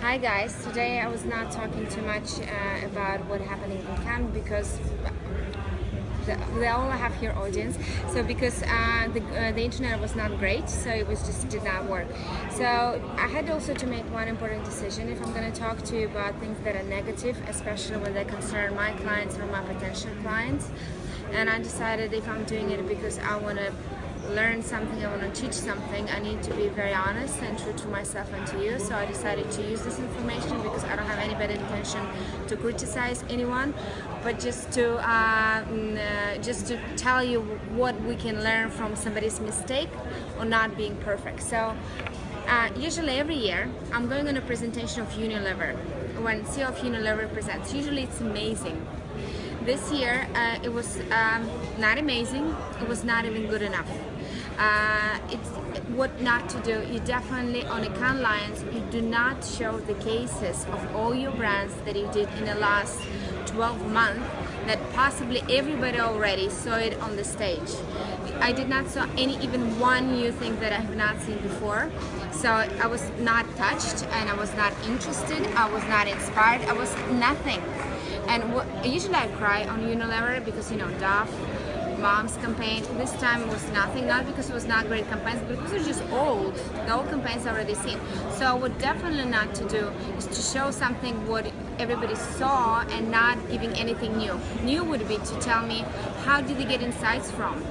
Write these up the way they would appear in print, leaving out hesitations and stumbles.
Hi guys, today I was not talking too much about what happening in camp because they all have your audience. So because the internet was not great, so it was just did not work. So I had also to make one important decision if I'm going to talk to you about things that are negative, especially when they concern my clients or my potential clients. And I decided if I'm doing it because I want to learn something, I want to teach something, I need to be very honest and true to myself and to you. So I decided to use this information because I don't have any bad intention to criticize anyone, but just to tell you what we can learn from somebody's mistake or not being perfect. So usually every year I'm going on a presentation of Unilever. When CEO of Unilever presents, usually it's amazing. This year it was not amazing, it was not even good enough. It's what not to do. You definitely, on account lines, you do not show the cases of all your brands that you did in the last 12 months that possibly everybody already saw it on the stage. I did not saw even one new thing that I have not seen before. So I was not touched and I was not interested, I was not inspired, I was nothing. And usually I cry on Unilever because, you know, Dove, Mom's campaign. This time it was nothing, not because it was not great campaigns, but because it's just old. The old campaigns are already seen. So what definitely not to do is to show something what everybody saw and not giving anything new. New would be to tell me how did they get insights from?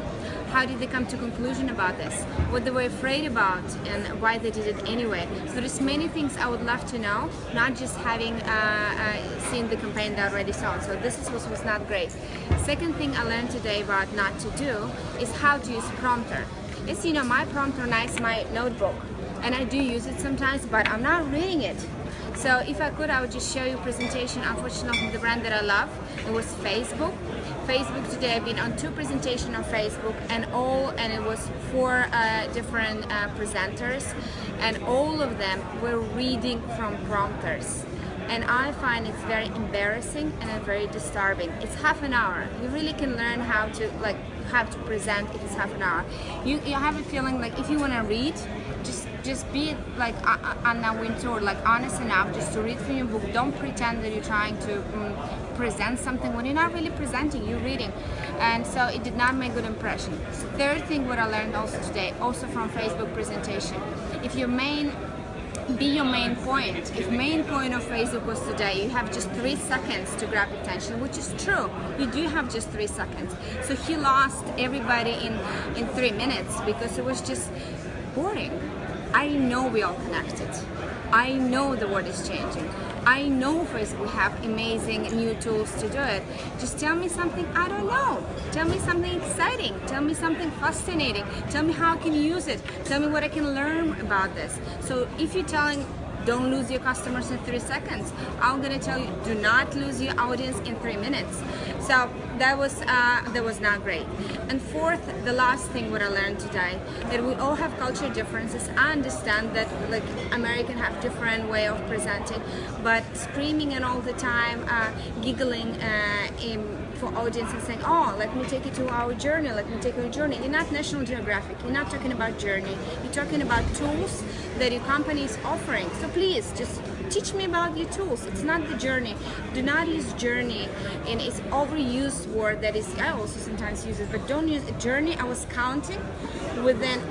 How did they come to conclusion about this? What they were afraid about and why they did it anyway. So there's many things I would love to know, not just having seen the campaign that I already saw. So this is what was not great. Second thing I learned today about not to do is how to use prompter. As you know, my prompter now is my notebook, and I do use it sometimes, but I'm not reading it. So if I could, I would just show you a presentation, unfortunately, of the brand that I love. It was Facebook. Facebook today, I've been on 2 presentations on Facebook, and it was 4 different presenters, and all of them were reading from prompters. And I find it's very embarrassing and very disturbing. It's half an hour. You really can learn how to present if it's half an hour. You have a feeling like if you want to read, just be like Anna Wintour, like honest enough just to read from your book. Don't pretend that you're trying to present something when you're not really presenting, you're reading. And so it did not make good impression. Third thing what I learned also today, also from Facebook presentation, if your main point. If main point of Facebook was today, you have just 3 seconds to grab attention, which is true. You do have just 3 seconds. So he lost everybody in 3 minutes because it was just boring. I know we all connected. I know the world is changing. I know Facebook have amazing new tools to do it. Just tell me something I don't know. Tell me something exciting. Tell me something fascinating. Tell me how I can use it. Tell me what I can learn about this. So if you're telling don't lose your customers in 3 seconds, I'm gonna tell you do not lose your audience in 3 minutes. So that was not great. And fourth, the last thing what I learned today, that we all have culture differences. I understand that like American have different way of presenting, but screaming and all the time, giggling for audience and saying, oh, let me take you to our journey, let me take you on a journey. You're not National Geographic, you're not talking about journey, you're talking about tools that your company is offering. So please, just teach me about your tools. It's not the journey. Do not use journey in its overused word that is, I also sometimes use it, but don't use a journey. I was counting, within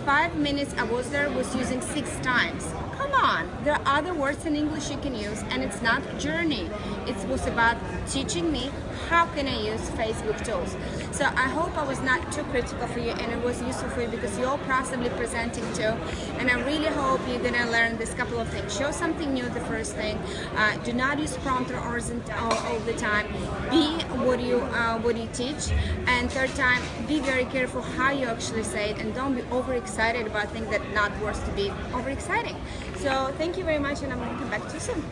5 minutes I was there, was using 6 times. Come on, there are other words in English you can use, and it's not journey. It was about teaching me how can I use Facebook tools. So I hope I was not too critical for you and it was useful for you because you're possibly presenting too. And I really hope you're gonna learn this couple of things. Show something new the first thing. Do not use prompter all the time. Be what you teach. And third time, be very careful how you actually say it and don't be overexcited about things that not worth to be overexciting. So thank you very much and I'm going to come back to you soon.